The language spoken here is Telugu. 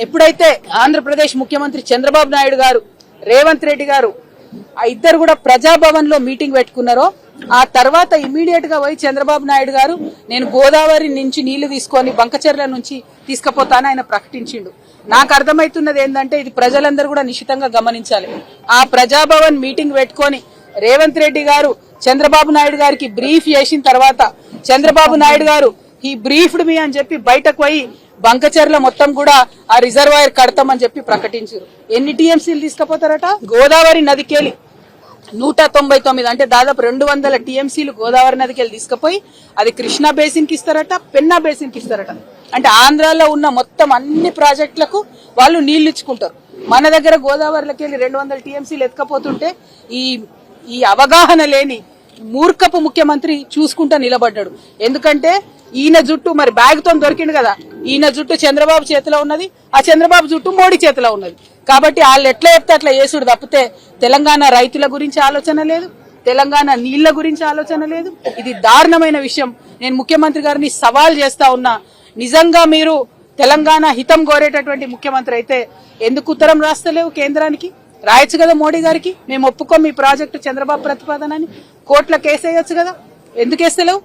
ఎప్పుడైతే ఆంధ్రప్రదేశ్ ముఖ్యమంత్రి చంద్రబాబు నాయుడు గారు రేవంత్ రెడ్డి గారు ఆ ఇద్దరు కూడా ప్రజాభవన్ లో మీటింగ్ పెట్టుకున్నారో ఆ తర్వాత ఇమీడియట్ గా పోయి చంద్రబాబు నాయుడు గారు నేను గోదావరి నుంచి నీళ్లు తీసుకొని బంకచెర్ల నుంచి తీసుకుపోతానని ఆయన ప్రకటించిండు. నాకు అర్థమైతున్నది ఏంటంటే ఇది ప్రజలందరూ కూడా నిశితంగా గమనించాలి. ఆ ప్రజాభవన్ మీటింగ్ పెట్టుకొని రేవంత్ రెడ్డి గారు చంద్రబాబు నాయుడు గారికి బ్రీఫ్ చేసిన తర్వాత చంద్రబాబు నాయుడు గారు ఈ బ్రీఫ్డ్ మీ అని చెప్పి బయటకు పోయి బంకచెర్ల మొత్తం కూడా ఆ రిజర్వాయర్ కడతామని చెప్పి ప్రకటించారు. ఎన్ని టీఎంసీలు తీసుకుపోతారట? గోదావరి నదికెళ్ళి 199 అంటే దాదాపు 200 టీఎంసీలు గోదావరి నదికెళ్ళి తీసుకుపోయి అది కృష్ణా బేసిన్ కి ఇస్తారట, పెన్నా బేసిన్ కి ఇస్తారట. అంటే ఆంధ్రాలో ఉన్న మొత్తం అన్ని ప్రాజెక్టులకు వాళ్ళు నీళ్లు ఇచ్చుకుంటారు. మన దగ్గర గోదావరిలోకి వెళ్ళి 200 టీఎంసీలు ఎత్తుకపోతుంటే ఈ అవగాహన లేని మూర్ఖపు ముఖ్యమంత్రి చూసుకుంటా నిలబడ్డాడు. ఎందుకంటే ఈయన జుట్టు మరి బ్యాగ్ తో దొరికింది కదా, ఈయన జుట్టు చంద్రబాబు చేతిలో ఉన్నది, ఆ చంద్రబాబు జుట్టు మోడీ చేతిలో ఉన్నది. కాబట్టి వాళ్ళు ఎట్లా చెప్తే అట్లా చేసుడు తప్పితే తెలంగాణ రైతుల గురించి ఆలోచన లేదు, తెలంగాణ నీళ్ల గురించి ఆలోచన లేదు. ఇది దారుణమైన విషయం. నేను ముఖ్యమంత్రి గారిని సవాల్ చేస్తా ఉన్నా, నిజంగా మీరు తెలంగాణ హితం కోరేటటువంటి ముఖ్యమంత్రి అయితే ఎందుకు ఉత్తరం రాస్తలేవు కేంద్రానికి? రాయొచ్చు కదా మోడీ గారికి, మేము ఒప్పుకోం మీ ప్రాజెక్టు చంద్రబాబు ప్రతిపాదనని, కోర్టులో కేసు వేయొచ్చు కదా, ఎందుకు వేస్తలేవు?